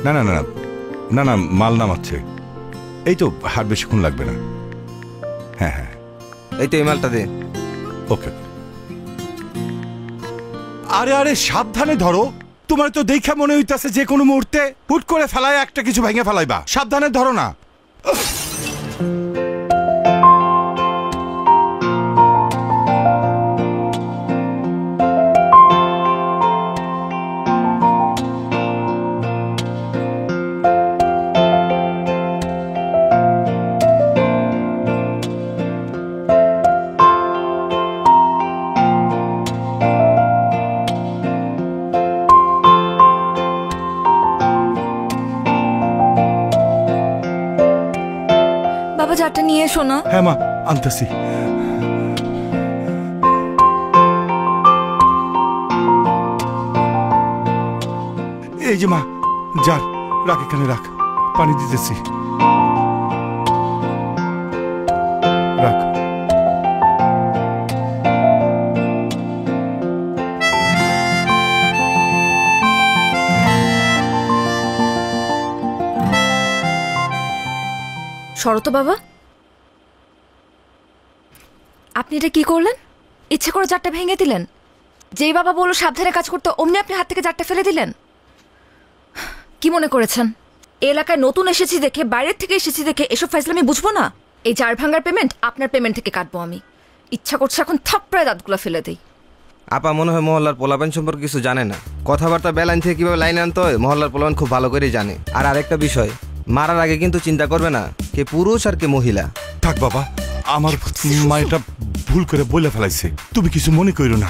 না না না না না, মাল নামাচ্ছে। এই তো, আর বেশিক্ষণ লাগবে না। হ্যাঁ হ্যাঁ, এই তো এই মালটা দে। ওকে। আরে আরে সাবধানে ধরো, তোমার তো দেখা মনে হইতাছে যে কোনো মুহূর্তে হুট করে ফেলায় একটা কিছু ভেঙে ফেলাইবা। সাবধানে ধরো না। জারটা নিয়ে এসো না। হ্যাঁ মা, আনতেছি। এই যে মা, জার রাখ, এখানে রাখ, পানি দিতেছি, রাখ। শরত বাবা, আপনি এটা কি করলেন? ইচ্ছে করে জারটা ভেঙে দিলেন? যেই বাবা বললো সাবধানে কাজ করতে, অমনি আপনি হাত থেকে জারটা ফেলে দিলেন। কি মনে করেছেন এলাকায় নতুন এসেছি দেখে, বাইরের থেকে এসেছি দেখে এসব ফাইজলামি বুঝবো না? এই জার ভাঙার পেমেন্ট আপনার পেমেন্ট থেকে কাটবো আমি। ইচ্ছা করছে এখন থাপ্পড়ায় দাঁতগুলো ফেলে দিই। আপা মনে হয় মহল্লার পোলাপান সম্পর্কে কিছু জানে না। কথাবার্তা বেলাইন থেকে কিভাবে লাইন আনতে হয় মহল্লার পোলাপান খুব ভালো করেই জানে। আর আরেকটা বিষয়, মারার আগে কিন্তু চিন্তা করবে না কে পুরুষ আর কে মহিলা। থাক বাবা, আমার মা এটা ভুল করে বলে ফেলাইছে, তুমি কিছু মনে করো না।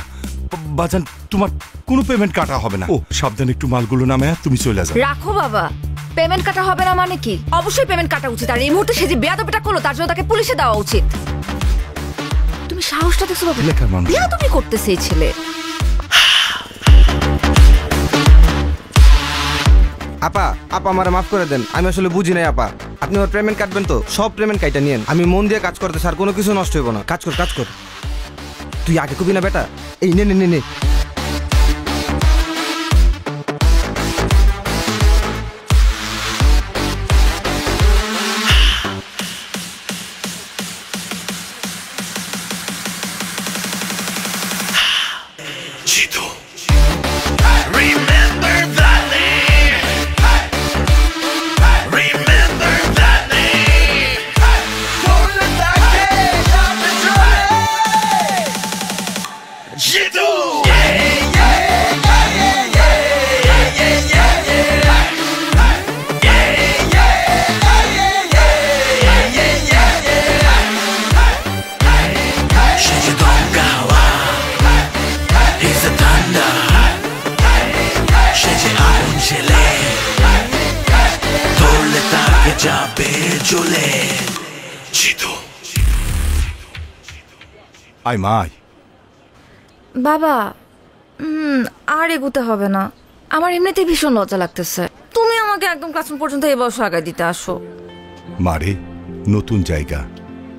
বাজান, তোমার কোনো পেমেন্ট কাটা হবে না। ও সাবধানে একটু মালগুলো নামে তুমি চলে যাও। রাখো বাবা, পেমেন্ট কাটা হবে না মানে কি? অবশ্যই পেমেন্ট কাটা উচিত। আর এই মুহূর্তে সে যে বেয়াদবিটা করলো তার জন্য তাকে পুলিশে দেওয়া উচিত। তুমি সাহসটা দেখছো বাবা? বেয়াদবি করতেছে এই ছেলে। আপা আপা আমারে মাফ করে দেন, আমি আসলে বুঝি নাই আপা। আপনি আমার পেমেন্ট কাটবেন তো সব পেমেন্ট কাইটা নিয়েন। আমি মন দিয়ে কাজ করতে স্যার, কোনো কিছু নষ্ট হইব না। কাজ কর কাজ কর। তুই আগে কবি না বেটা, এই নে নে নে নে। বাবা আর এগুতে হবে না, আমার এমনিতেই ভীষণ লজ্জা লাগতেছে। তুমি আমাকে একদম ক্লাসরুম পর্যন্ত এই বয়স আগে দিতে আসো। মারে, নতুন জায়গা,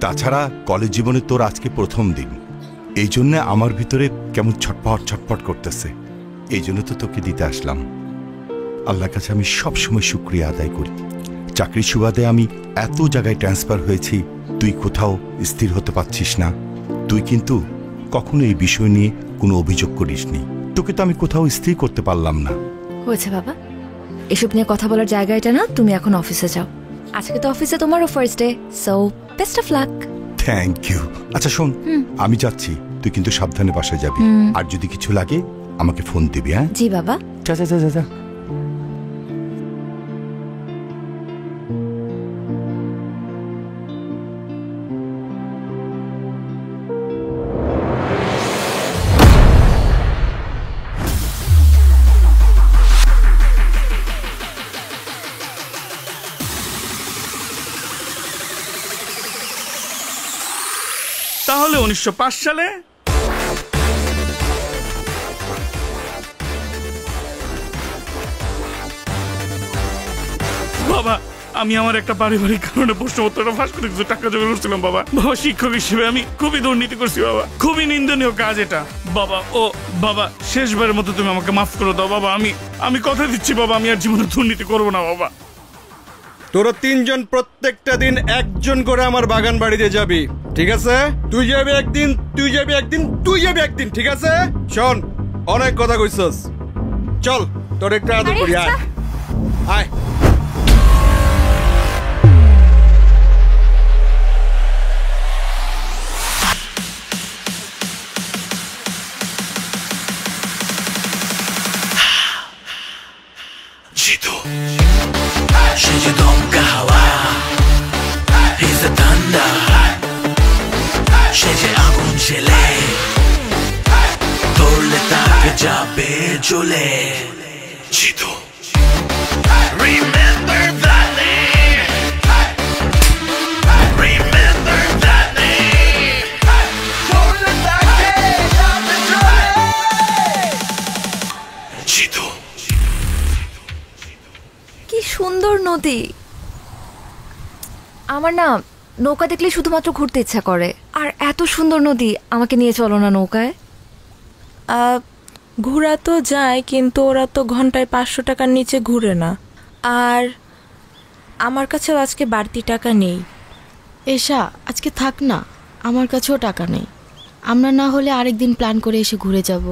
তাছাড়া কলেজ জীবনে তোর আজকে প্রথম দিন, এই জন্য আমার ভিতরে কেমন ছটপট ছটপট করতেছে। এই জন্য তো তোকে দিতে আসলাম। আল্লাহর কাছে আমি সবসময় শুকরিয়া আদায় করি। চাকরির সুবাদে আমি এত জায়গায় ট্রান্সফার হয়েছি, তুই কোথাও স্থির হতে পারছিস না। তুই কিন্তু কখনো এই বিষয় নিয়ে কোনো অভিযোগ করিসনি। তোকে তো আমি কোথাও স্থির করতে পারলাম না। হয়েছে বাবা, এসব নিয়ে কথা বলার জায়গা এটা না। তুমি এখন অফিসে যাও, আজকে তো অফিসে তোমারও first day, so best of luck. Thank you. আচ্ছা শোন, আমি যাচ্ছি, তুই কিন্তু সাবধানে বাসায় যাবি। আর যদি কিছু লাগে আমাকে ফোন দিবি। হ্যাঁ জি বাবা। যা যা যা যা। তাহলে 1905 সালে বাবা আমি আমার একটা পারিবারিক কারণে প্রশ্নপত্রটা ফাঁস করে কিছু টাকা জমা করছিলাম বাবা। বাবা শিক্ষক হিসেবে আমি খুবই দুর্নীতি করছি বাবা, খুবই নিন্দনীয় কাজ এটা বাবা। ও বাবা, শেষবারের মতো তুমি আমাকে মাফ করে দাও বাবা। আমি কথা দিচ্ছি বাবা, আমি আর জীবনে দুর্নীতি করবো না বাবা। তোরা তিনজন প্রত্যেকটা দিন একজন করে আমার বাগান বাড়িতে যাবি, ঠিক আছে? তুই যাবি একদিন, তুই যাবি একদিন, তুই যাবি একদিন, ঠিক আছে? শোন, অনেক কথা কইছস, চল তোর একটা আদর করি। আয় আয়। Jitu, she's a donka hawa. He's a thunder. She's a agun chile. Torle take jabe jole. Jitu, remember that name. Remember that name. Torle take jabe jole. Jitu. কি সুন্দর নদী। আমার না নৌকা দেখলে শুধুমাত্র ঘুরতে ইচ্ছা করে। আর এত সুন্দর নদী, আমাকে নিয়ে চলো না নৌকায়। ঘোরা তো যায়, কিন্তু ওরা তো ঘন্টায় 500 টাকার নিচে ঘুরে না। আর আমার কাছেও আজকে বাড়তি টাকা নেই। এশা, আজকে থাক না, আমার কাছেও টাকা নেই। আমরা না হলে আরেকদিন প্ল্যান করে এসে ঘুরে যাব।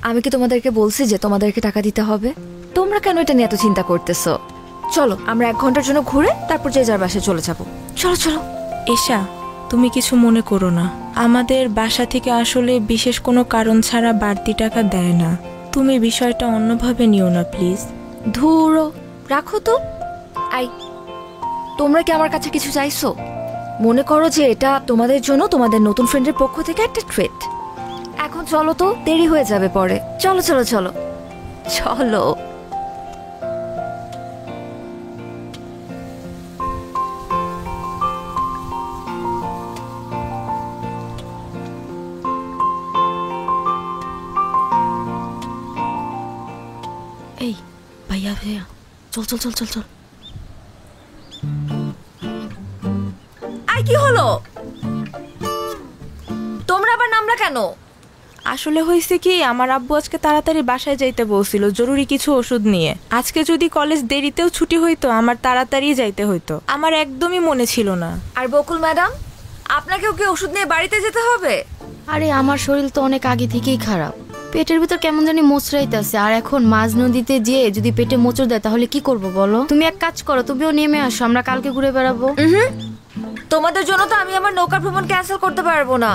আমি কি তোমাদেরকে বলছি যে তোমাদেরকে টাকা দিতে হবে? তোমরা কেন এটা নিয়ে এত চিন্তা করতেছো? চলো আমরা 1 ঘন্টার জন্য ঘুরে তারপর যে যার বাসায় চলে যাব। চলো চলো। এশা, তুমি কিছু মনে করো না, আমাদের বাসা থেকে আসলে বিশেষ কোনো কারণ ছাড়া বাড়তি টাকা দেয় না। তুমি বিষয়টা অন্যভাবে নিও না প্লিজ। ধুরো, রাখো তো। আই, তোমরা কি আমার কাছে কিছু চাইছো? মনে করো যে এটা তোমাদের জন্য তোমাদের নতুন ফ্রেন্ডের পক্ষ থেকে একটা ট্রিট। এখন চলো তো, দেরি হয়ে যাবে পরে। চলো চলো চলো চলো। এই ভাইয়া ভাইয়া, চল চল চল চল চল। আই, কি হলো? তোমরা আবার নামলা কেন? আসলে হয়েছে কি, আমার আব্বু আজকে তাড়াতাড়ি বাসায় যাইতে বলছিল জরুরি কিছু ওষুধ নিয়ে। আজকে যদি কলেজ দেরিতেও ছুটি হইতো, আমার তাড়াতাড়ি যাইতে হইতো। আমার একদমই মনে ছিল না। আর বকুল ম্যাডাম, আপনাকেও কি ওষুধ নিয়ে বাড়িতে যেতে হবে? আরে আমার শরীর তো অনেক আগে থেকেই খারাপ, পেটের ভিতর কেমন জানি মোচড়াইতেছে। আর এখন মাঝ নদীতে যেয়ে যদি পেটে মোচড় দেয় তাহলে কি করব বলো? তুমি এক কাজ করো, তুমিও নেমে আসো, আমরা কালকে ঘুরে বেড়াবো। তোমাদের জন্য তো আমি আমার নৌকা ভ্রমণ ক্যান্সেল করতে পারবো না।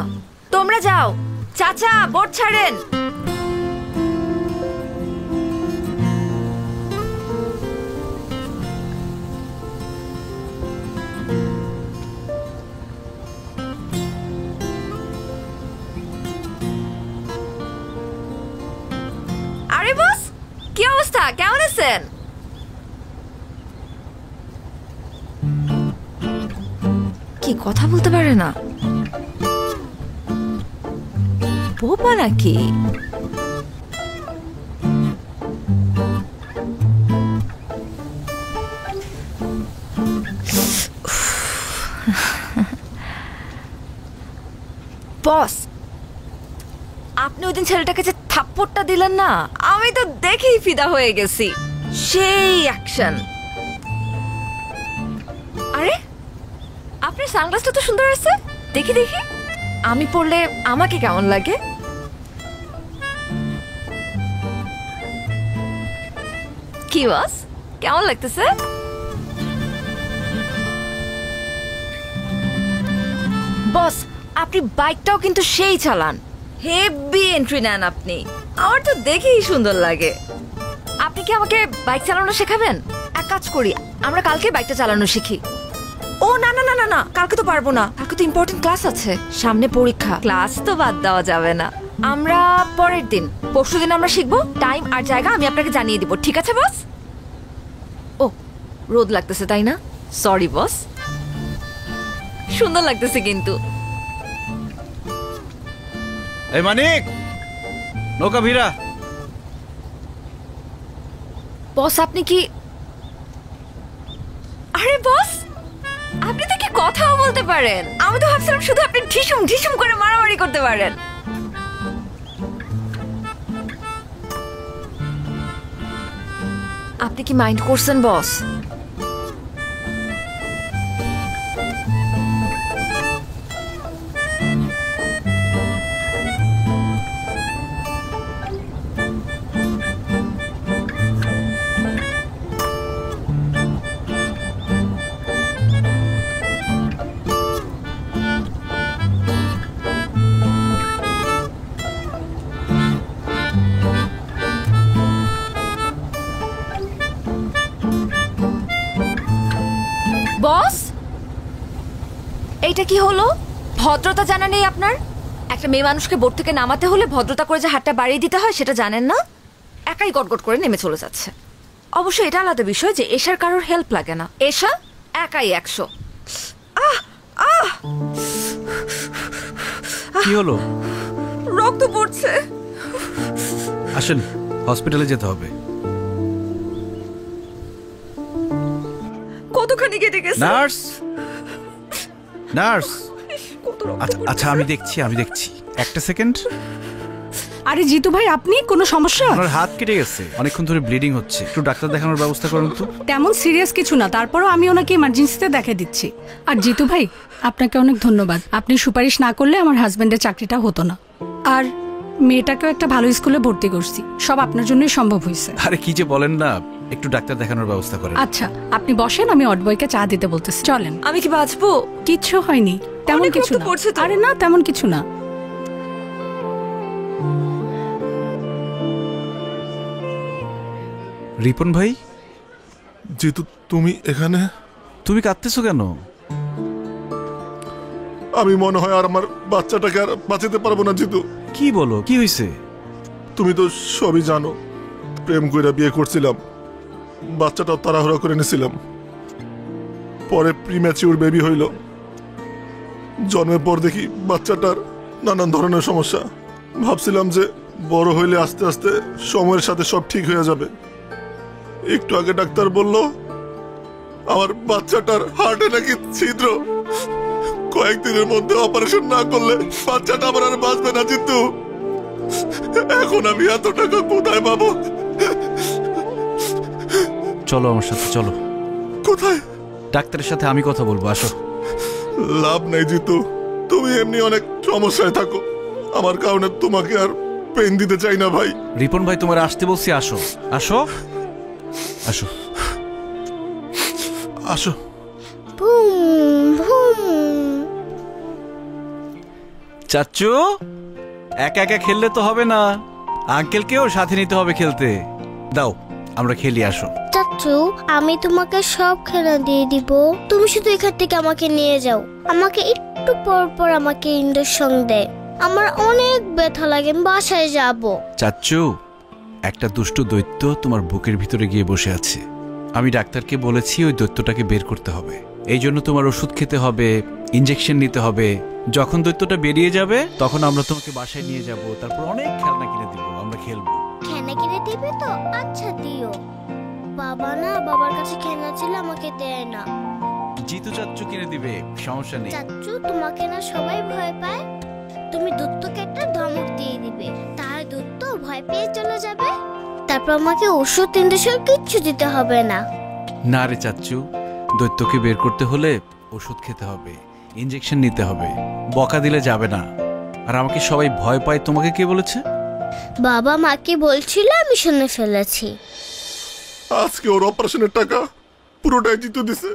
তোমরা যাও। চাচা, বোট ছাড়েন। আরে বস, কি অবস্থা? কেমন আছেন? কি কথা বলতে পারে না? বোবা নাকি? বস, আপনি ওই দিন ছেলেটাকে যে থাপ্পড়টা দিলেন না, আমি তো দেখেই ফিদা হয়ে গেছি। সেই অ্যাকশন। আরে আপনার সানগ্লাসটা তো সুন্দর আছে, দেখি দেখি। আমি পড়লে আমাকে কেমন লাগে? কি বস, কেমন লাগতেছে? বস, আপনি বাইকটাও কিন্তু সেই চালান, হেভি এন্ট্রি নেন আপনি। আমার তো দেখেই সুন্দর লাগে। আপনি কি আমাকে বাইক চালানো শেখাবেন? এক কাজ করি, আমরা কালকে বাইকটা চালানো শিখি। ও না না না না না, কালকে তো পারবো না, কালকে তো ইম্পর্টেন্ট ক্লাস আছে, সামনে পরীক্ষা। ক্লাস তো বাদ দেওয়া যাবে না। আমরা পরের দিন, পরশুদিন আমরা শিখবো। টাইম আর জায়গা আমি আপনাকে জানিয়ে দিব, ঠিক আছে বস? ও, রোদ লাগতেছে তাই না? Sorry boss. সুন্দর লাগতেছে কিন্তু। এই মানিক, নৌকা ভিড়া। বস, আপনি কি পারেন। আমি তো ভাবছিলাম শুধু আপনি ঢিসুম ঢিসুম করে মারামারি করতে পারেন। আপনি কি মাইন্ড করছেন বস? বস, এইটা কি হলো? ভদ্রতা জানা নেই আপনার? একটা মেয়ে মানুষকে বোট থেকে নামাতে হলে ভদ্রতা করে যে হাতটা বাড়িয়ে দিতে হয় সেটা জানেন না। একাই গটগট করে নেমে চলে যাচ্ছে। অবশ্য এটা আলাদা বিষয় যে এশার কারোর হেল্প লাগে না। এশা একাই 100। কি হলো? রক্ত পড়ছে। আসেন, হসপিটালে যেতে হবে। কতখানি কেটে গেছে? Nurse, nurse. আচ্ছা আমি দেখছি। একটা সেকেন্ড। আরে জিতু ভাই, আপনি কোনো সমস্যা? আপনার হাত কেটে গেছে, অনেকক্ষণ ধরে ব্লিডিং হচ্ছে, একটু ডাক্তার দেখানোর ব্যবস্থা করুন তো। তেমন সিরিয়াস কিছু না, তারপরও আমি ওনাকে ইমার্জেন্সিতে দেখে দিচ্ছি। আর জিতু ভাই, আপনাকে অনেক ধন্যবাদ। আপনি সুপারিশ না করলে আমার হাজবেন্ডের চাকরিটা হতো না। আর মেয়েটাকেও একটা ভালো স্কুলে ভর্তি করছি, সব আপনার জন্যই সম্ভব হয়েছে। আরে কি যে বলেন না, একটু ডাক্তার দেখানোর ব্যবস্থা করেন। আচ্ছা আপনি বসেন, আমি অডবয়কে চা দিতে বলতেছি। চলেন। আমি কি বাঁচবো? কিচ্ছু হয়নি, তেমন অনেক কিছু রক্ত না। পড়ছে তো। আরে না, তেমন কিছু না। রিপন ভাই, জিতু তুমি এখানে? তুমি কাঁদতেছো কেন? আমি মনে হয় আর আমার বাচ্চাটাকে আর বাঁচাতে পারবো না জিতু। কি বলো, কি হয়েছে? তুমি তো সবই জানো, প্রেম কইরা বিয়ে করছিলাম, বাচ্চাটাও তাড়াহুড়া করে নিয়েছিলাম। পরে প্রিম্যাচিউর বেবি হইল। জন্মের পর দেখি বাচ্চাটার নানান ধরনের সমস্যা। ভাবছিলাম যে বড় হইলে আস্তে আস্তে সময়ের সাথে সব ঠিক হয়ে যাবে। একটু আগে ডাক্তার বলল আমার বাচ্চাটার হার্টে নাকি ছিদ্র, কয়েকদিনের মধ্যে অপারেশন না করলে বাচ্চাটা আমার আর বাঁচবে না জিতু। এখন আমি এত টাকা কোথায় পাবো? চলো আমার সাথে, চলো। কোথায়? ডাক্তারের সাথে আমি কথা বলবো, আসো। লাভ নাই জিতু, তুমি এমনি অনেক সমস্যায় থাকো, আমার কারণে তোমাকে আর পেন দিতে চাই না ভাই। রিপন ভাই, তোমার আসতে বলছি, আসো আসো আসো আসো। চাচ্চু, একা একা খেললে তো হবে না, আঙ্কেলকেও সাথে নিতে হবে খেলতে। দাও আমরা খেলি, আসো। চাচ্চু, আমি তোমাকে সব খেলা দিয়ে দিব, তুমি শুধু এখান থেকে আমাকে নিয়ে যাও। আমাকে একটু পর পর আমাকে ইঞ্জেকশন দেয়, আমার অনেক ব্যথা লাগে, আমি বাসায় যাব। চাচ্চু, একটা দুষ্ট দৈত্য তোমার বুকের ভিতরে গিয়ে বসে আছে। আমি ডাক্তারকে বলেছি ওই দৈত্যটাকে বের করতে হবে। এই জন্য তোমার ওষুধ খেতে হবে, ইনজেকশন নিতে হবে। যখন দৈত্যটা বেরিয়ে যাবে তখন আমরা তোমাকে বাসায় নিয়ে যাব, তারপর অনেক খেলনা কিনে দিব, আমরা খেলবো। খেলনা কিনে দিবে তো? আচ্ছা দিও। বাবা না, বাবার কাছে খেলনা ছিল, আমাকে দেয় না। জিতু চাচ্চু কিনে দিবে, সমস্যা নেই। চাচ্চু, তোমাকে না সবাই ভয় পায়, তুমি দূতকে একটা ধমক দিয়ে দিবে, তার দূত ভয় পেয়ে চলে যাবে, তারপর আমাকে ওষুধ ইনজেকশন কিচ্ছু দিতে হবে না। না রে চাচ্চু, দৈত্যকে বের করতে হলে ওষুধ খেতে হবে, ইনজেকশন নিতে হবে, বকা দিলে যাবে না। আর আমাকে সবাই ভয় পায়, তোমাকে কে বলেছে? বাবা মাকে বলছিল, আমি শুনে ফেলেছি। আজকে ওর অপারেশনের টাকা পুরোটাই জিতু দিছে।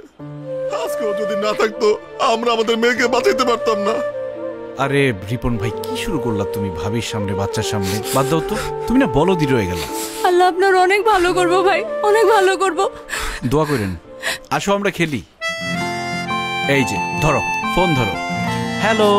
আজকে ও যদি না থাকতো আমরা আমাদের মেয়েকে বাঁচাইতে পারতাম না। আরে রিপন ভাই, কি শুরু করলা তুমি ভাবির সামনে, বাচ্চার সামনে? বাদ দাও তো, তুমি না বলদি রয়ে গেল। আল্লাহ আপনার অনেক ভালো করবো ভাই, অনেক ভালো করবো। দোয়া করেন। আসো আমরা খেলি। এই যে ধরো, ফোন ধরো। হ্যালো।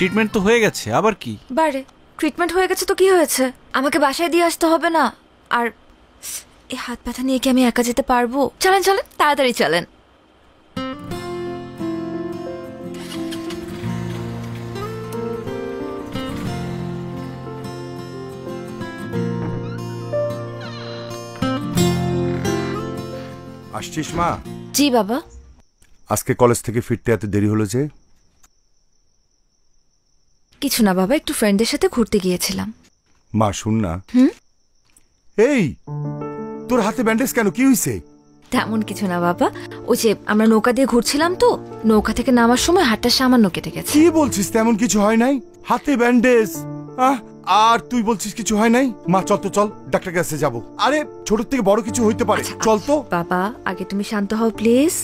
ট্রিটমেন্ট তো হয়ে গেছে, আবার কি? বারে ট্রিটমেন্ট হয়ে গেছে তো কি হয়েছে? আমাকে বাসায় দিয়ে আসতে হবে না। আর এই হাত ব্যথা নিয়ে কি আমি একা যেতে পারবো? চলেন চলেন, তাড়াতাড়ি চলেন। আসছিস মা? জি বাবা। আজকে কলেজ থেকে ফিরতে এত দেরি হলো যে? কিছু না বাবা, একটু ফ্রেন্ডের সাথে ঘুরতে গিয়েছিলাম। মা শুন না। এই তোর হাতে ব্যান্ডেজ কেন, কি হইছে? তেমন কিছু না বাবা, ওই যে আমরা নৌকা দিয়ে ঘুরছিলাম তো, নৌকা থেকে নামার সময় হাতটা সামান্য কেটে গেছে। কি বলছিস? তেমন কিছু হয় নাই, হাতে ব্যান্ডেজ। আর তুই বলছিস কিছু হয় নাই? মা চল তো, চল ডাক্তার কাছে যাবো। আরে ছোট থেকে বড় কিছু হইতে পারে, চল তো। বাবা আগে তুমি শান্ত হও প্লিজ।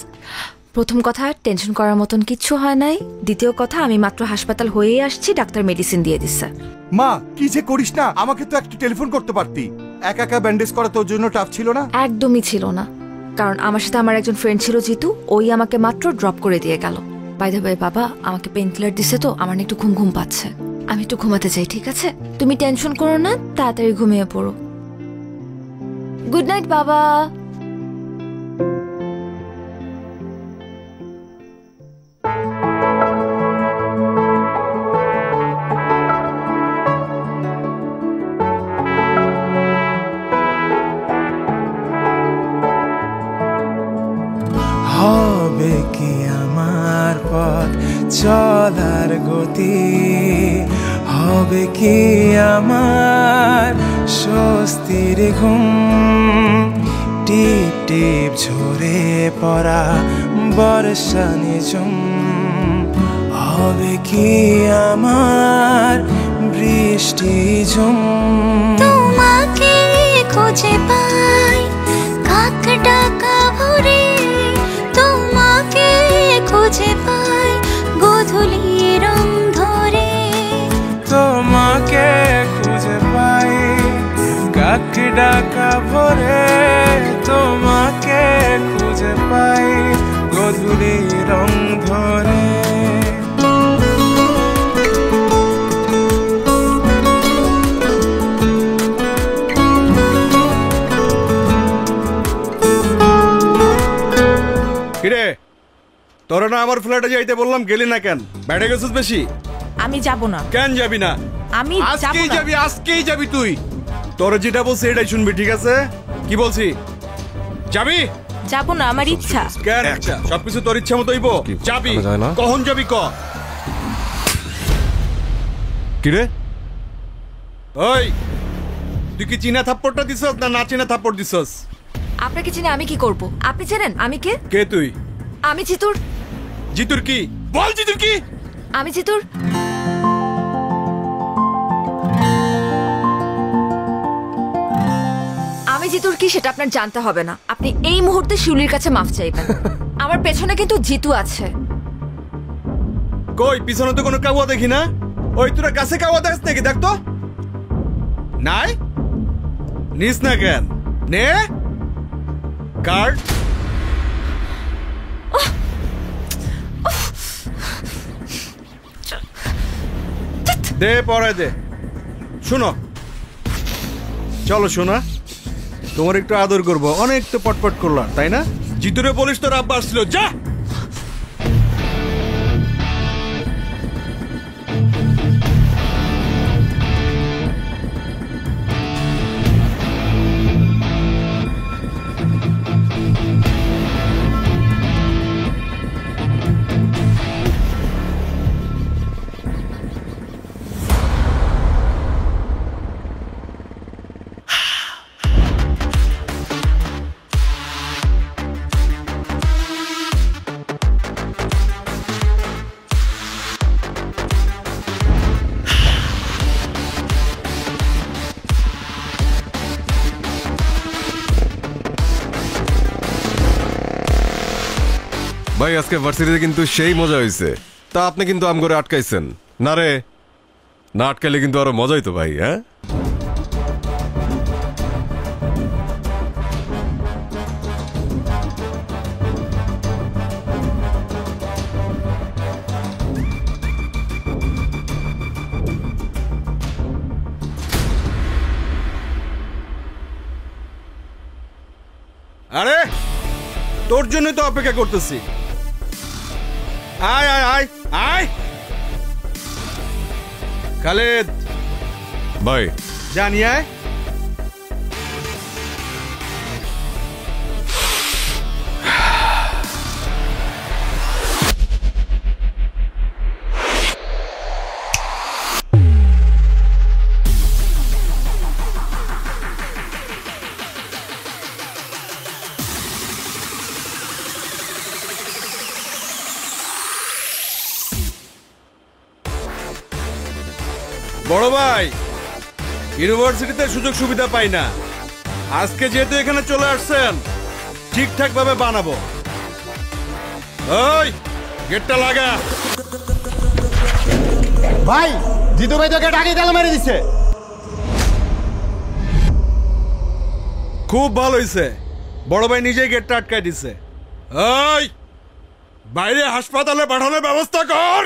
প্রথম কথা, টেনশন করার মতন কিচ্ছু হয় নাই। দ্বিতীয় কথা, আমি মাত্র হাসপাতাল হয়েই আসছি, ডাক্তার মেডিসিন দিয়ে দিচ্ছে। মা কি যে করিস না, আমাকে তো একটু টেলিফোন করতে পারতি। একা একা ব্যান্ডেজ করা তোর জন্য টাফ ছিল না? একদমই ছিল না, কারণ আমার সাথে আমার একজন ফ্রেন্ড ছিল জিতু, ওই আমাকে মাত্র ড্রপ করে দিয়ে গেল। বাই দ্য ওয়ে বাবা, আমাকে পেইন কিলার দিছে তো আমার একটু ঘুম ঘুম পাচ্ছে, আমি একটু ঘুমাতে চাই। ঠিক আছে, তুমি টেনশন করো না, তাড়াতাড়ি ঘুমিয়ে পড়ো। গুড নাইট বাবা। হবে কি আমার পথ চলার গতি, হবে কি আমার স্বস্তির ঘুম, টিপ টিপ ঝরে পড়া বর্ষা নিঝুম, হবে কি আমার বৃষ্টি ঝুম। তোমাকে খুঁজে পাই কাক ডাকা ভরে, তোমাকে খুঁজে পাই গোধূলি রং ধরে, তোমাকে খুঁজে পাই কাক ডাকা ভরে, তোমাকে খুঁজে পাই গোধূলি রং ধরে। কিরে তোরা না আমার ফ্ল্যাটে যাইতে বললাম, গেলি না কেন? বেড়ে গেছিস বেশি? আমি যাব না। কেন যাবি না? আমি আজকেই যাবি, আজকেই যাবি তুই। তোর যেটা বলছি এটাই শুনবি, ঠিক আছে? কি বলছি, যাবি? যাব না, আমার ইচ্ছা। কেন ইচ্ছা? সবকিছু তোর ইচ্ছা মতো হইব? যাবি, কখন যাবি ক? কিরে ওই তুই কি চীনা থাপ্পড়টা দিছস না না চীনা থাপ্পড় দিছস? আপনাকে চিনে আমি কি করব? আপনি জানেন আমি কে? কে তুই? আমি জিতুর। জিতুর কি? বল জিতুর কি? আমি জিতুর আমি জিতুর কি সেটা আপনার জানতে হবে না। আপনি এই মুহূর্তে শিউলির কাছে মাফ চাইবেন। আমার পেছনে কিন্তু জিতু আছে। কই পিছনে তো কোনো কাউয়া দেখি না। ওই তোরা কাছে কাউয়া দেখ নাকি? দেখ তো। নাই নিস না কেন? নে কার্ড দে, পরে দে। শোনো, চলো শোনা, তোমার একটু আদর করবো। অনেক তো পটপট করলাম, তাই না? জিতুরে বলিস তোর আব্বা আসছিল, যা। ভাই আজকে ভার্সিটিতে কিন্তু সেই মজা হয়েছে। তা আপনি কিন্তু আম করে আটকাইছেন না রে? না আটকাইলে কিন্তু আরো মজা হইতো ভাই। হ্যাঁ আরে তোর জন্যই তো অপেক্ষা করতেছি। আয় আয় আয় আয় খালেদ ভাই জানি আয়। বড় ভাই ইউনিভার্সিটিতে সুযোগ সুবিধা পাই না, আজকে যেহেতু এখানে চলে আসছেন ঠিকঠাক ভাবে বানাবো। ওই গেটটা লাগা। ভাই জিতু ভাই তো গেট আগে তালা মেরে দিচ্ছে। খুব ভালো হয়েছে, বড় ভাই নিজেই গেটটা আটকায় দিচ্ছে। ওই বাইরে হাসপাতালে পাঠানোর ব্যবস্থা কর।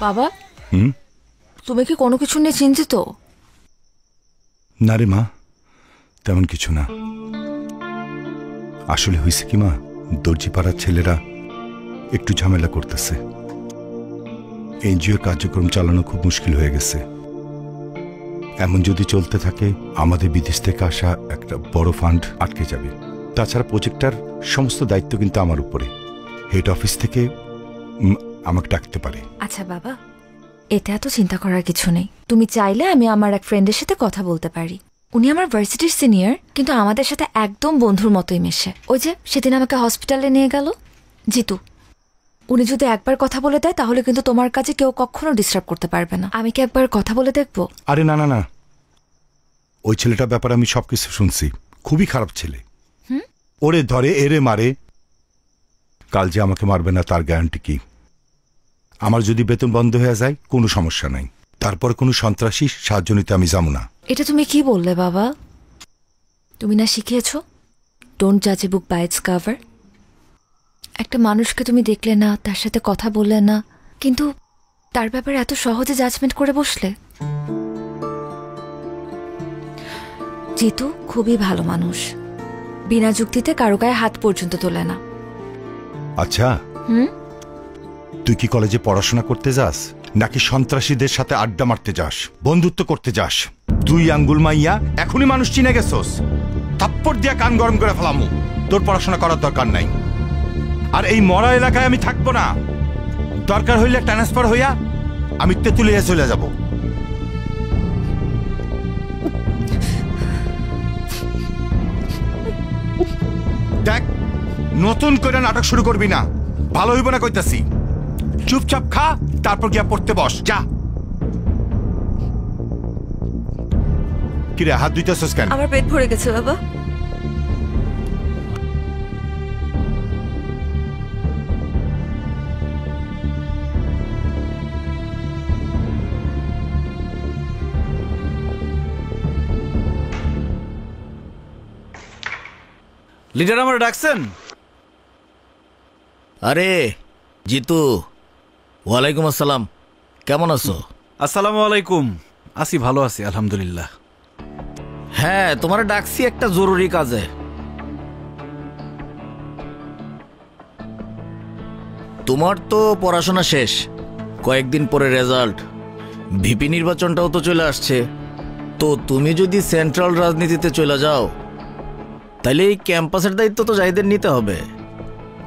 বাবা তুমি কি কোনো কিছু নিয়ে চিন্তিত? না রে মা, তেমন কিছু না। আসলে হয়েছে কি মা, দর্জি পাড়ার ছেলেরা একটু ঝামেলা করতেছে। এনজিওর কার্যক্রম চালানো খুব মুশকিল হয়ে গেছে। এমন যদি চলতে থাকে আমাদের বিদেশ থেকে আসা একটা বড় ফান্ড আটকে যাবে। তাছাড়া প্রজেক্টটার সমস্ত দায়িত্ব কিন্তু আমার উপরে। হেড অফিস থেকে আমাকে ডাকতে পারে। আচ্ছা বাবা, এটা এত চিন্তা করার কিছু নেই। তুমি চাইলে আমি আমার এক ফ্রেন্ডের সাথে কথা বলতে পারি। উনি আমার ভার্সিটির সিনিয়র, কিন্তু আমাদের সাথে একদম বন্ধুর মতোই মেশে। ওই যে সেদিন আমাকে হসপিটালে নিয়ে গেল জিতু, উনি যদি একবার কথা বলে দেয় তাহলে কিন্তু তোমার কাছে কেউ কখনো ডিস্টার্ব করতে পারবে না। আমি কি একবার কথা বলে দেখবো? আরে না না না, ওই ছেলেটার ব্যাপারে আমি সবকিছু শুনছি। খুবই খারাপ ছেলে। ওরে ধরে এরে মারে। কাল যে আমাকে মারবে না তার গ্যারান্টি কি? আমার যদি বেতন বন্ধ হয়ে যায় কোনো সমস্যা নাই, তারপর কোনো সন্ত্রাসী সাহায্য নিতে আমি যাবো না। এটা তুমি কি বললে বাবা? তুমি না শিখিয়েছ ডোন্ট জাজ এ বুক বাই ইটস কভার? একটা মানুষকে তুমি দেখলে না, তার সাথে কথা বললে না, কিন্তু তার ব্যাপারে এত সহজে জাজমেন্ট করে বসলে। জিতু খুবই ভালো মানুষ, বিনা যুক্তিতে কারো গায়ে হাত পর্যন্ত তোলে না। আচ্ছা তুই কি কলেজে পড়াশোনা করতে যাস নাকি সন্ত্রাসীদের সাথে আড্ডা মারতে যাস, বন্ধুত্ব করতে যাস? দুই আঙ্গুল মাইয়া এখনই মানুষ চিনে গেছস, থাপ্পড় দিয়া কান গরম করে ফেলামু। তোর পড়াশোনা করার দরকার নাই। আর এই মরা এলাকায় আমি থাকবো না। দরকার হইলে ট্রান্সফার হইয়া আমি তেঁতুলিয়া চলে যাব। দেখ, নতুন করে নাটক শুরু করবি না, ভালো হইব না কইতাছি। চুপচাপ খা, তারপর গিয়া পড়তে বস, যা। কিরে হাত ধুইতেছস কেন? আমার পেট ভরে গেছে বাবা। লিডার আমার ডাকছেন? আরে জিতু, ওয়ালাইকুম আসসালাম, কেমন আছো? আসসালামু আলাইকুম। আছি, ভালো আছি আলহামদুলিল্লাহ। হ্যাঁ, তোমার ডাকছি একটা জরুরি কাজে। তোমার তো পড়াশোনা শেষ, কয়েকদিন পরে রেজাল্ট, ভিপি নির্বাচনটাও তো চলে আসছে। তো তুমি যদি সেন্ট্রাল রাজনীতিতে চলে যাও তাহলে এই ক্যাম্পাসের দায়িত্ব তো জাহিদের নিতে হবে।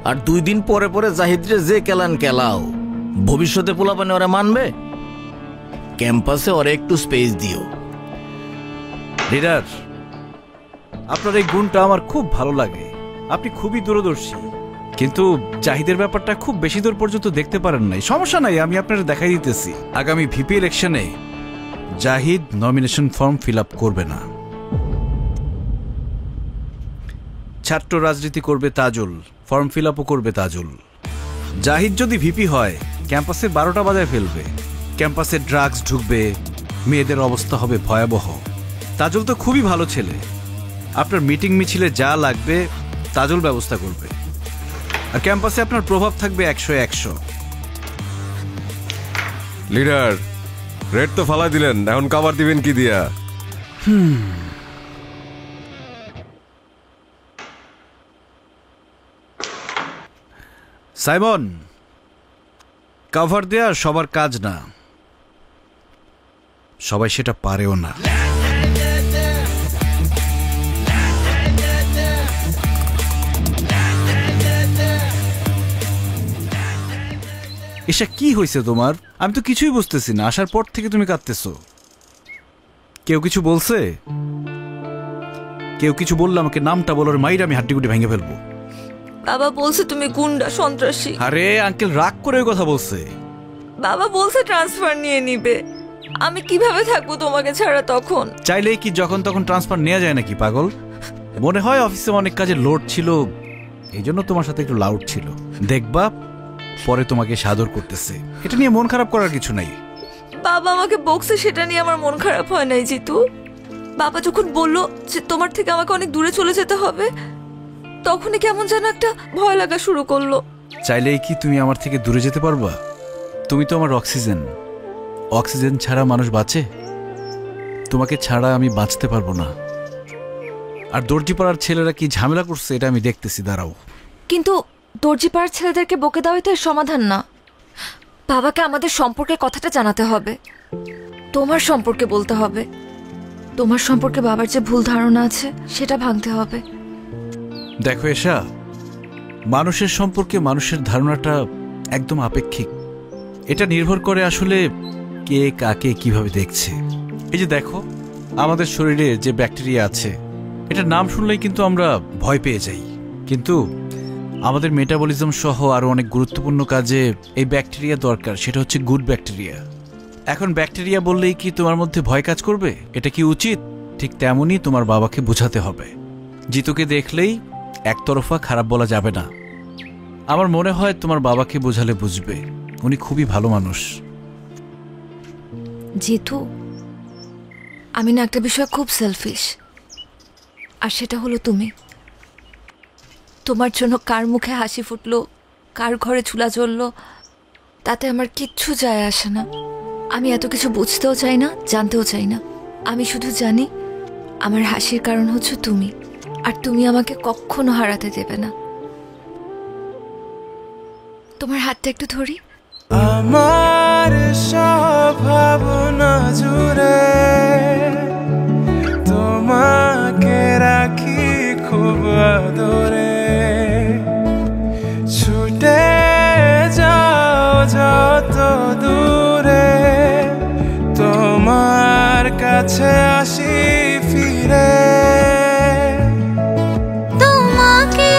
আর 2 দিন পরে পরে জাহিদরে যে কেলান কেলাও, ভবিষ্যতে পোলাপানে ওরা মানবে? ক্যাম্পাসে ওরা একটু স্পেস দিও। লিডার, আপনার এই গুণটা আমার খুব ভালো লাগে, আপনি খুবই দূরদর্শী। কিন্তু জাহিদের ব্যাপারটা খুব বেশি দূর পর্যন্ত দেখতে পারেন নাই। সমস্যা নাই, আমি আপনার দেখাই দিতেছি। আগামী ভিপি ইলেকশনে Zahid nomination form fill up করবে না। ছাত্র রাজনীতি করবে তাজুল, ফর্ম ফিল আপও করবে তাজুল। জাহিদ যদি ভিপি হয় ক্যাম্পাসে 12টা বাজায় ফেলবে, ক্যাম্পাসে ড্রাগস ঢুকবে, মেয়েদের অবস্থা হবে ভয়াবহ। তাজুল তো খুবই ভালো ছেলে, আপনার মিটিং মিছিলে যা লাগবে তাজুল ব্যবস্থা করবে। আর ক্যাম্পাসে আপনার প্রভাব থাকবে 100-100। লিডার, রেড তো ফালাই দিলেন, এখন কাভার দিবেন কি দিয়া? সাইমন, কভার দেয়া সবার কাজ না, সবাই সেটা পারেও না। এসা কি হয়েছে তোমার? আমি তো কিছুই বুঝতেছি না, আসার পর থেকে তুমি কাঁদতেছো। কেউ কিছু বলছে? কেউ কিছু বললে আমাকে নামটা বলার মাইর আমি হাড্ডিগুটি ভেঙে ফেলবো। বাবা বলছে তুমি গুন্ডা, সন্ত্রাসী। আরে আঙ্কেল রাগ করে ওই কথা বলছে। বাবা বলছে ট্রান্সফার নিয়ে নিবে, আমি কিভাবে থাকবো তোমাকে ছাড়া তখন? চাইলেই কি যখন তখন ট্রান্সফার নেওয়া যায় নাকি পাগল? মনে হয় অফিসে অনেক কাজের লোড ছিল, এই জন্য তোমার সাথে একটু লাউড ছিল। দেখবা পরে তোমাকে সাদর করতেছে, এটা নিয়ে মন খারাপ করার কিছু নাই। বাবা আমাকে বকছে, সেটা নিয়ে আমার মন খারাপ হয় নাই জিতু। বাবা যখন বললো যে তোমার থেকে আমাকে অনেক দূরে চলে যেতে হবে, তখনই কেমন যেন একটা ভয় লাগা শুরু করলো। চাইলেই কি তুমি আমার থেকে দূরে যেতে পারবা? তুমি তো আমার অক্সিজেন, অক্সিজেন ছাড়া মানুষ বাঁচে, তোমাকে ছাড়া আমি বাঁচতে পারবো না। আর দর্জিপাড়ার ছেলেরা কি ঝামেলা করছে এটা আমি দেখতেছি, দাঁড়াও। কিন্তু দর্জিপাড়ার ছেলেদেরকে বকে দেওয়াই তো এর সমাধান না। বাবাকে আমাদের সম্পর্কে কথাটা জানাতে হবে, তোমার সম্পর্কে বলতে হবে, তোমার সম্পর্কে বাবার যে ভুল ধারণা আছে সেটা ভাঙতে হবে। দেখো এশা, মানুষের সম্পর্কে মানুষের ধারণাটা একদম আপেক্ষিক, এটা নির্ভর করে আসলে কে কাকে কিভাবে দেখছে। এই যে দেখো আমাদের শরীরে যে ব্যাকটেরিয়া আছে, এটার নাম শুনলেই কিন্তু আমরা ভয় পেয়ে যাই, কিন্তু আমাদের মেটাবলিজম সহ আরো অনেক গুরুত্বপূর্ণ কাজে এই ব্যাকটেরিয়া দরকার, সেটা হচ্ছে গুড ব্যাকটেরিয়া। এখন ব্যাকটেরিয়া বললেই কি তোমার মধ্যে ভয় কাজ করবে? এটা কি উচিত? ঠিক তেমনই তোমার বাবাকে বোঝাতে হবে। জিতুকে দেখলেই একতরফা খারাপ বলা যাবে না। আমার মনে হয় তোমার বাবাকে বোঝালে বুঝবে, উনি খুবই ভালো মানুষ। জিতু, আমি না একটা বিষয় খুব সেলফিশ, আর সেটা হলো তুমি। তোমার জন্য কার মুখে হাসি ফুটলো, কার ঘরে চুলা জ্বললো, তাতে আমার কিচ্ছু যায় আসে না। আমি এত কিছু বুঝতেও চাই না, জানতেও চাই না। আমি শুধু জানি আমার হাসির কারণ হচ্ছে তুমি, আর তুমি আমাকে কখনো হারাতে দেবে না। তোমার হাতটা একটু ধরি। আমার সব ভাবনা জুড়ে তোমাকে রাখি খুব আদরে, ছুটে যাও যত দূরে, তোমার কাছে আসি ফিরে। তোমাকে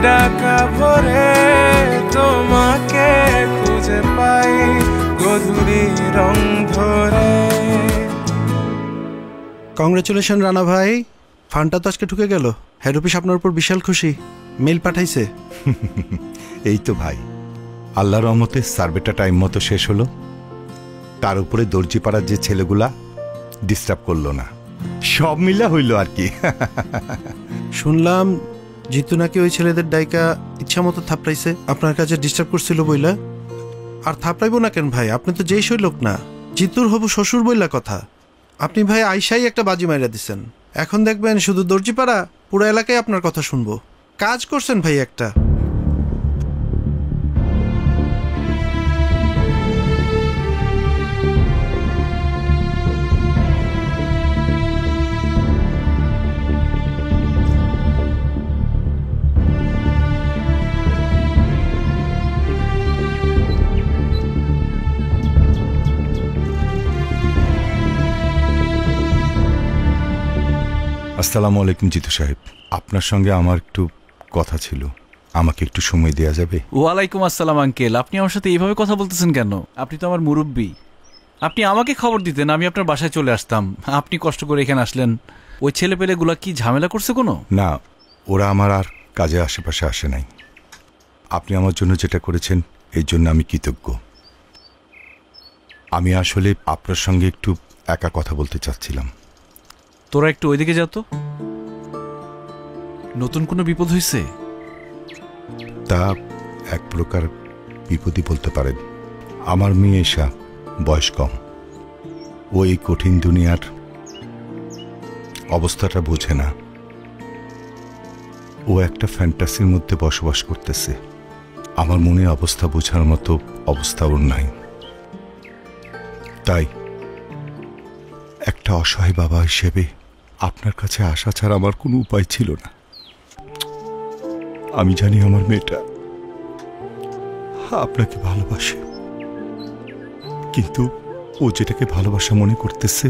ডাকা ভরে তোমাকে খুঁজে পাই গধূলি রং ধরে। কংগ্রেচুলেশন রানা ভাই, ফান্ডটা তো আজকে ঢুকে গেল। হেড অফিস আপনার উপর বিশাল খুশি, মেল পাঠাইছে। এই তো ভাই, আল্লাহর রহমতে সার্ভেটা টাইম মতো শেষ হলো। তার উপরে দর্জিপাড়ার যে ছেলেগুলা ডিস্টার্ব করলো না, সব মিলা হইল আর কি। শুনলাম জিতু নাকি ওই ছেলেদের ডাইকা ইচ্ছা মতো থাপড়াইছে, আপনার কাছে ডিস্টার্ব করছিল বইলা। আর থাপড়াইবো না কেন ভাই, আপনি তো যেই সই লোক না, জিতুর হবু শ্বশুর বইলা কথা। আপনি ভাই আইসাই একটা বাজি মাইরা দিচ্ছেন, এখন দেখবেন শুধু দর্জিপাড়া পুরো এলাকায় আপনার কথা শুনবো। কাজ করছেন ভাই একটা। আসসালামু আলাইকুম জিতু সাহেব, আপনার সঙ্গে আমার একটু কথা ছিল, আমাকে একটু সময় দেওয়া যাবে? ওয়ালাইকুম আসসালাম আঙ্কেল, আপনি আমার সাথে এইভাবে কথা বলতেছেন কেন? আপনি তো আমার মুরব্বী, আপনি আমাকে খবর দিতেন, আমি আপনার বাসায় চলে আসতাম। আপনি কষ্ট করে এখানে আসলেন। ওই ছেলে পেলেগুলা কি ঝামেলা করছে কোনো? না, ওরা আমার আর কাজে আশেপাশে আসে নাই। আপনি আমার জন্য যেটা করেছেন এই জন্য আমি কৃতজ্ঞ। আমি আসলে আপনার সঙ্গে একটু একা কথা বলতে চাচ্ছিলাম। তোরা একটু ওইদিকে যা তো। নতুন কোনো বিপদ হয়েছে? তা এক প্রকার বিপদই বলতে পারেন। আমার মেয়ে এসা বয়স কম, ও এই কঠিন দুনিয়ার অবস্থাটা বোঝে না। ও একটা ফ্যান্টাসির মধ্যে বসবাস করতেছে। আমার মনে অবস্থা বোঝার মতো অবস্থা ওর নাই। তাই একটা অসহায় বাবা হিসেবে আপনার কাছে আসা ছাড়া আমার কোনো উপায় ছিল না। আমি জানি আমার মেয়েটা আপনাকে ভালোবাসে, কিন্তু ও যেটাকে ভালোবাসা মনে করতেছে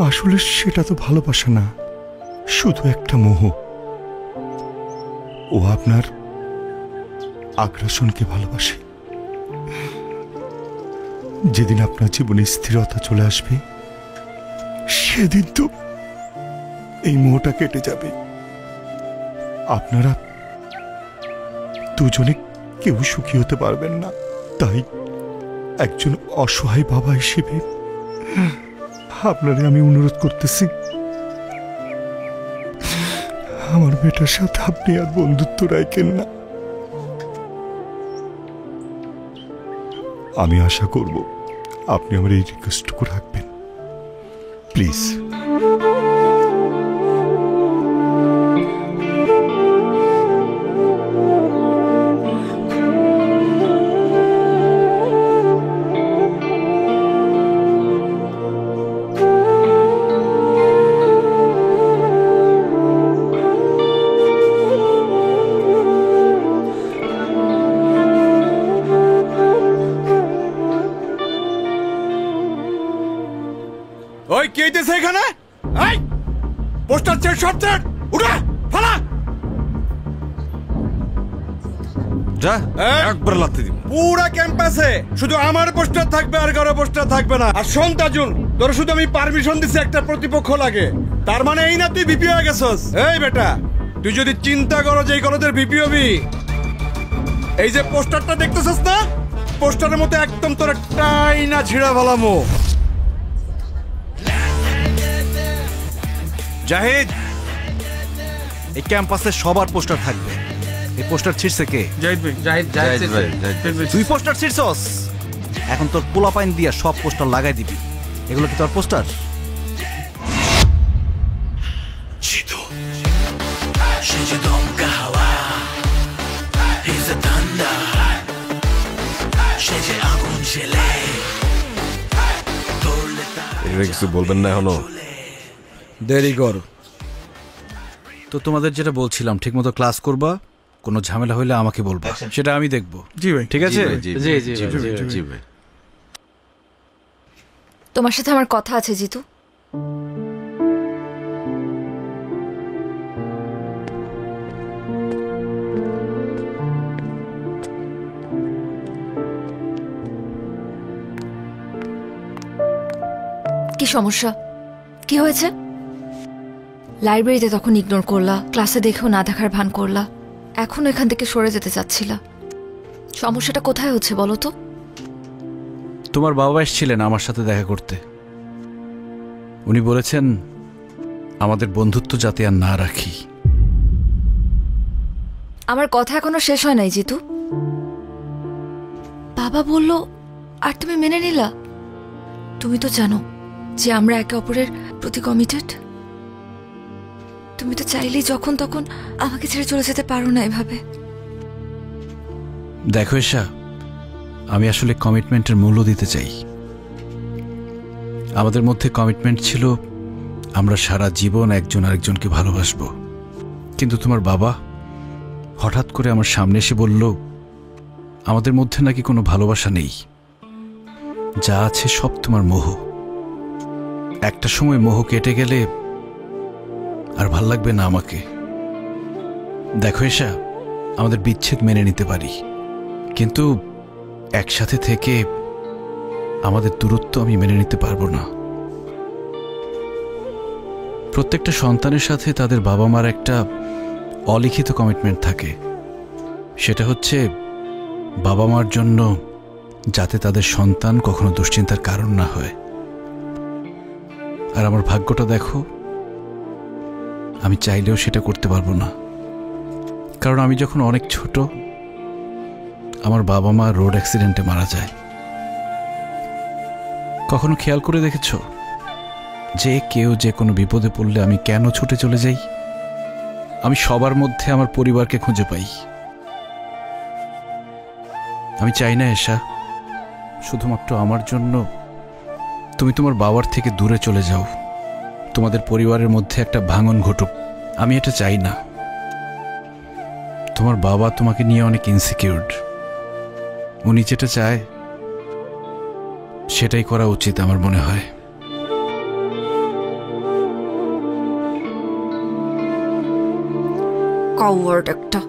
আসলে সেটা তো ভালোবাসা না, শুধু একটা মোহ। ও আপনার আগ্রাসনকে ভালোবাসে। যেদিন আপনার জীবনে স্থিরতা চলে আসবে সেদিন তো এই মোহটা কেটে যাবে। আপনারা দুজনে কেউ সুখী হতে পারবেন না। তাই একজন অসহায় বাবা হিসেবে আপনারে আমি অনুরোধ করতেছি, আমার মেয়েটার সাথে আপনি আর বন্ধুত্ব রাখেন না। আমি আশা করব আপনি আমার এই রিকোয়েস্টটুকু রাখবেন, প্লিজ। ওই কি হইতেছে এখানে? এই পোস্টার চেট শর্ট চেট উঠা ফালা যা একবার লাথি দিব। পুরা ক্যাম্পাসে শুধু আমার পোস্টার থাকবে, আর কারো পোস্টার থাকবে না। আর শোন তাজুল, তোর শুধু আমি পারমিশন দিছি, একটা প্রতিপক্ষ লাগে, তার মানে এই না তুই ভিপি হয়ে গেছস। এই বেটা, তুই যদি চিন্তা করো যে এই কলেজের ভিপি হবি, এই যে পোস্টারটা দেখতেছস না, পোস্টারের মতো একদম তোর টাই না ছিড়া ভালামো। জাহিদ, এই ক্যাম্পাসে সবার পোস্টার থাকবে। এই পোস্টার ছিড়ছে কে? জাহিদ ভাই। জাহিদ ভাই। তুই পোস্টার ছিড়ছস, এখন তোর পোলাপাইন দিয়া সব পোস্টার লাগাই দিবি। এগুলো কি তোর পোস্টার? জিতু সে যে দমকা হাওয়া, he's a thunder, সে যে আগুন ছেলে। এটা কিছু বলবেন না এখনো? দেরি কর। তো তোমাদের যেটা বলছিলাম, ঠিকমতো ক্লাস করবা, কোনো ঝামেলা হইলে আমাকে বলবা, সেটা আমি দেখব। জি ভাই। ঠিক আছে? জি ভাই। তোমার সাথে আমার কথা আছে জিতু। সমস্যা? কি হয়েছে? লাইব্রেরিতে তখন ইগনোর করলা, ক্লাসে দেখেও না দেখার ভান করলা, এখন এখান থেকে সরে যেতে চাচ্ছিলা। সমস্যাটা কোথায় হচ্ছে বলো তো? তোমার বাবা এসেছিলেন আমার সাথে দেখা করতে। উনি বলেছেন আমাদের বন্ধুত্ব যাতে আর না রাখি। আমার কথা এখনো শেষ হয় নাই জিতু। বাবা বলল আর তুমি মেনে নিলা? তুমি তো জানো যে আমরা একে অপরের প্রতি কমিটেড। তুমি তো চাইলেই যখন তখন আমাকে ছেড়ে চলে যেতে পারো না এভাবে। দেখো এশা, আমি আসলে কমিটমেন্টের মূল্য দিতে চাই। আমাদের মধ্যে কমিটমেন্ট ছিল আমরা সারা জীবন একজন আরেকজনকে ভালোবাসবো। কিন্তু তোমার বাবা হঠাৎ করে আমার সামনে এসে বলল আমাদের মধ্যে নাকি কোনো ভালোবাসা নেই, যা আছে সব তোমার মোহ। একটা সময় মোহ কেটে গেলে আর ভাল লাগবে না আমাকে। দেখো এশা, আমাদের বিচ্ছেদ মেনে নিতে পারি, কিন্তু একসাথে থেকে আমাদের দূরত্ব আমি মেনে নিতে পারবো না। প্রত্যেকটা সন্তানের সাথে তাদের বাবা মার একটা অলিখিত কমিটমেন্ট থাকে, সেটা হচ্ছে বাবা মার জন্য যাতে তাদের সন্তান কখনো দুশ্চিন্তার কারণ না হয়। আর আমার ভাগ্যটা দেখো, আমি চাইলেও সেটা করতে পারবো না। কারণ আমি যখন অনেক ছোট, আমার বাবা মা রোড অ্যাক্সিডেন্টে মারা যায়। কখনো খেয়াল করে দেখেছ যে কেউ যে কোনো বিপদে পড়লে আমি কেন ছুটে চলে যাই? আমি সবার মধ্যে আমার পরিবারকে খুঁজে পাই। আমি চাই না এশা শুধুমাত্র আমার জন্য তুমি তোমার বাবার থেকে দূরে চলে যাও, তোমাদের পরিবারের মধ্যে একটা ভাঙন ঘটুক। আমি এটা চাই না। তোমার বাবা তোমাকে নিয়ে অনেক ইনসিকিউরড। উনি যেটা চায় সেটাই করা উচিত আমার মনে হয়। কাউয়ার্ড একটা।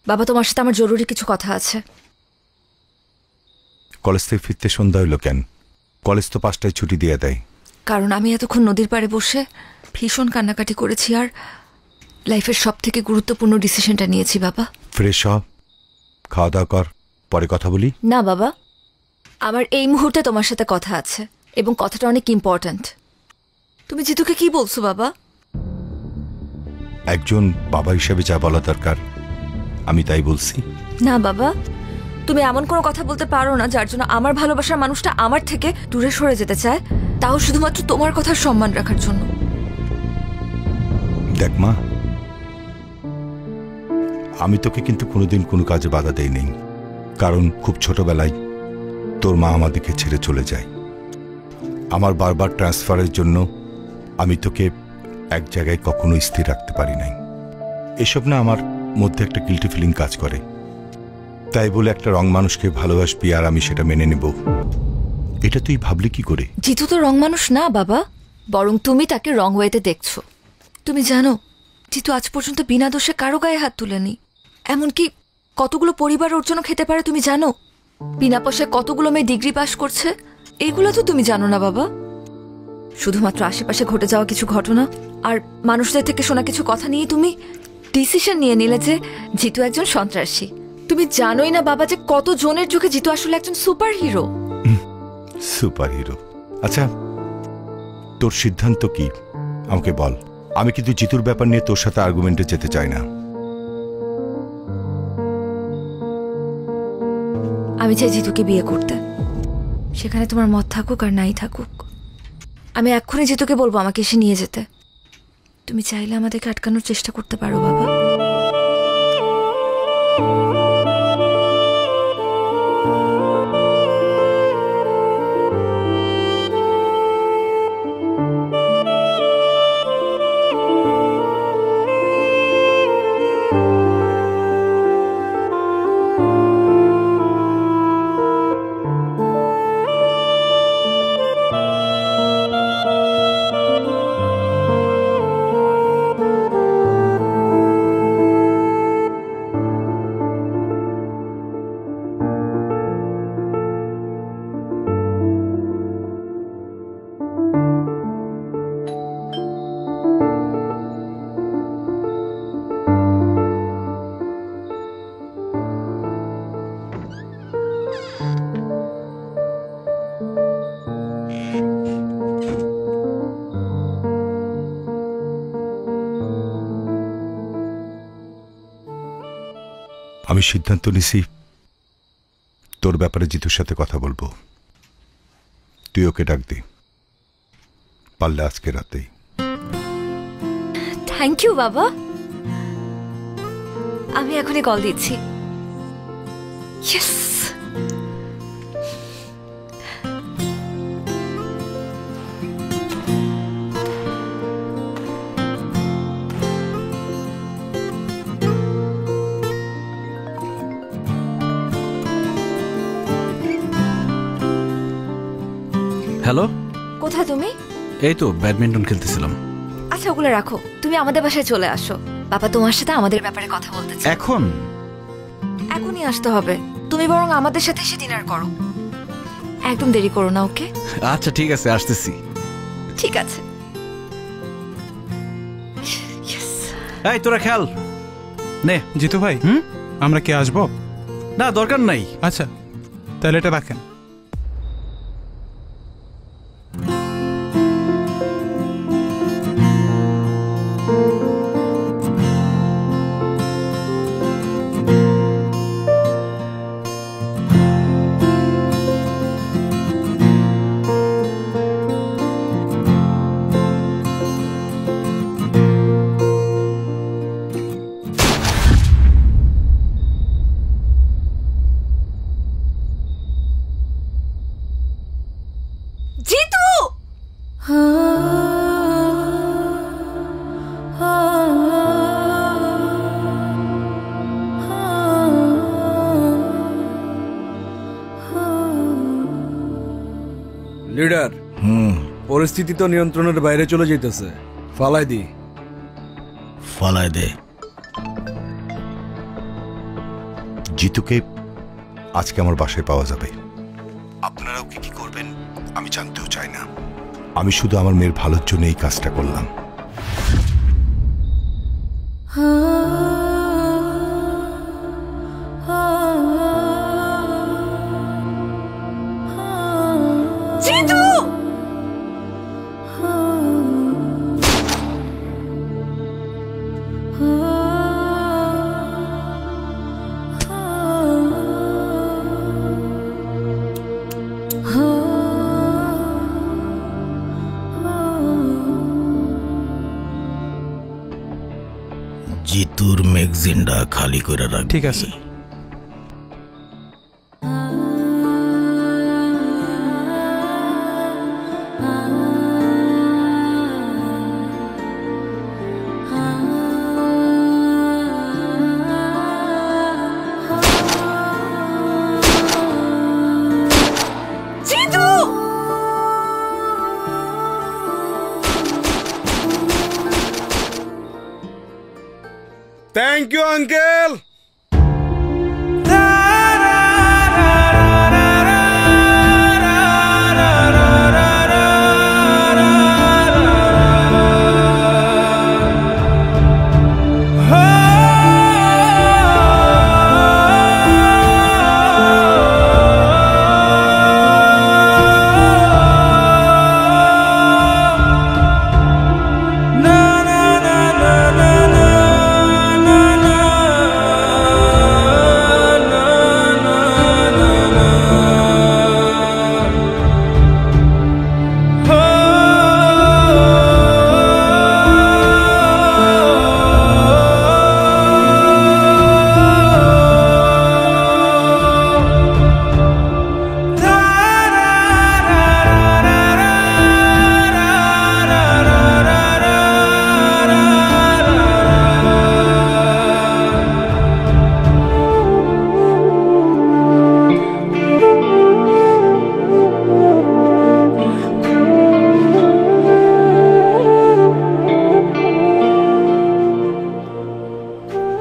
বাবা, তোমার সাথে আমার জরুরি কিছু কথা আছে। কলেজ থেকে ফিরতে সন্ধ্যা হইল কেন? কলেজ তো 5টায় ছুটি দিয়ে দেয়। কারণ আমি এতক্ষণ নদীর পাড়ে বসে ভীষণ কান্নাকাটি করেছি আর লাইফের সব থেকে গুরুত্বপূর্ণ ডিসিশনটা নিয়েছি বাবা। ফ্রেশ হ, খাওয়া দাওয়া কর, পরে কথা বলি। না বাবা, আমার এই মুহূর্তে তোমার সাথে কথা আছে এবং কথাটা অনেক ইম্পর্ট্যান্ট। তুমি জিতুকে কি বলছো বাবা? একজন বাবা হিসেবে যা বলা দরকার আমি তাই বলছি। না বাবা, তুমি এমন কোনো কথা বলতে পারো না যার জন্য আমার ভালোবাসার মানুষটা আমার থেকে দূরে সরে যেতে চায়, তাও শুধুমাত্র তোমার কথার সম্মান রাখার জন্য। দেখ মা, আমি তোকে কিন্তু কোনোদিন কোনো কাজে বাধা দেই নেই, কারণ খুব ছোটবেলায় তোর মা আমাদেরকে ছেড়ে চলে যায়। আমার বারবার ট্রান্সফারের জন্য আমি তোকে এক জায়গায় কখনো স্থির রাখতে পারি নাই। এসব না আমার মধ্যে একটা গিল্টি ফিলিং কাজ করে। তাই বলে একটা রং মানুষকে ভালোবাসবি আর আমি সেটা মেনে নেব, এটা তুই ভাবলি কি করে? জিতু তো রং মানুষ না বাবা, বরং তুমি তাকে রং ওয়েতে দেখছো। তুমি জানো জিতু আজ পর্যন্ত বিনা দোষে কারো গায়ে হাত তুলেনি। এমনকি কতগুলো পরিবার ওর জন্য খেতে পারে তুমি জানো? বিনা পয়সায় কতগুলো মেয়ে ডিগ্রি পাস করছে, এগুলো তো তুমি জানো না বাবা। শুধুমাত্র আশেপাশে ঘটে যাওয়া কিছু ঘটনা আর মানুষদের থেকে শোনা কিছু কথা নিয়ে তুমি ডিসিশন নিয়ে নিলে যে জিতু একজন সন্ত্রাসী। তুমি জানোই না বাবা যে কত জনের চোখে জিতু আসলে একজন সুপার হিরো। Super hero? আচ্ছা, তোর সিদ্ধান্ত কি আমাকে বল। আমি কিন্তু জিতুর ব্যাপার নিয়ে তোর সাথে আর্গুমেন্টে যেতে চাই না। আমি চাই জিতুকে বিয়ে করতে, সেখানে তোমার মত থাকুক আর নাই থাকুক। আমি এক্ষুনি জিতুকে বলবো আমাকে এসে নিয়ে যেতে। তুমি চাইলে আমাদেরকে আটকানোর চেষ্টা করতে পারো বাবা। আমি সিদ্ধান্ত নিছি তোর ব্যাপারে জিতুর সাথে কথা বলবো। তুই ওকে ডাক দে, পারলে আজকে রাতেই। থ্যাংক ইউ বাবা, আমি এখনই কল দিচ্ছি। ইয়েস। হ্যালো, কোথায় তুমি? এই তো ব্যাডমিন্টন খেলতেছিলাম। আচ্ছা ওগুলো রাখো, তুমি আমাদের বাসায় চলে আসো। বাবা তোমার সাথে আমাদের ব্যাপারে কথা বলতে চায়। এখন? এখনই আসতে হবে। তুমি বরং আমাদের সাথে এসে ডিনার করো, একদম দেরি করো না। ওকে? আচ্ছা ঠিক আছে, আসতেছি। ঠিক আছে। এই তোরা খেল নে। জিতু ভাই, আমরা কি আসবো? না, দরকার নাই। আচ্ছা তাহলে এটা রাখেন। লিডার, পরিস্থিতি তো নিয়ন্ত্রণের বাইরে চলে যেতেছে। ফালাই দি। ফালাই দে। জিতুকে আজকে আমার বাসায় পাওয়া যাবে। আপনারাও কি করবেন আমি জানতেও চাই না। আমি শুধু আমার মেয়ের ভালোর জন্য এই কাজটা করলাম। জিতু! জিতুর ম্যাগজিনটা খালি করে রাখ। ঠিক আছে। Thank you uncle.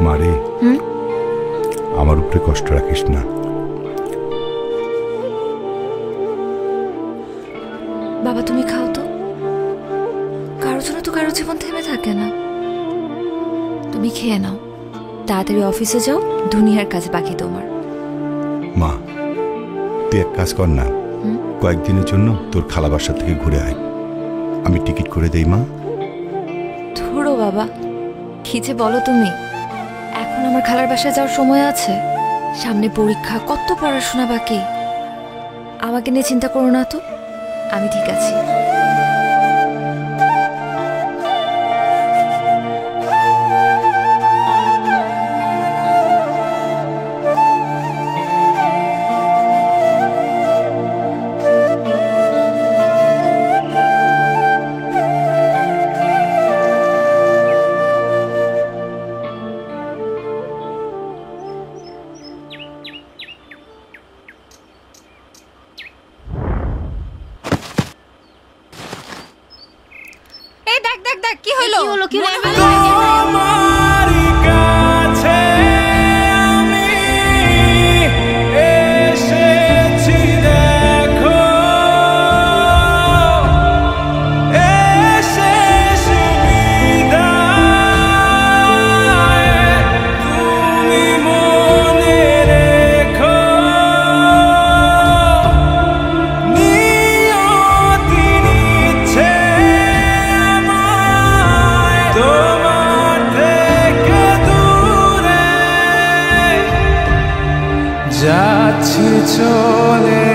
মারে, আমার উপরে কষ্ট রাখিস না। বাবা তুমি খাও তো, কারোর জন্য তো কারো জীবন থেমে থাকে না। তুমি খেয়ে নাও, তাড়াতাড়ি অফিসে যাও, দুনিয়ার কাজ বাকি তোমার। মা তুই এক কাজ কর না, কয়েকদিনের জন্য তোর খালা বাসা থেকে ঘুরে আয়। আমি টিকিট করে দেই মা। ধুরো বাবা, কি যে বলো তুমি। এখন আমার খালার বাসায় যাওয়ার সময় আছে। সামনে পরীক্ষা, কত পড়াশোনা বাকি। আমাকে নিয়ে চিন্তা করো না তো, আমি ঠিক আছি। কি হলো? তোমারই কাছে আমি এসেছি দেখো, এসে সুবিধায় তুমি মনে রেখো, নিয়তি নিচ্ছে তোমার থেকে দূরে, যাচ্ছি চলে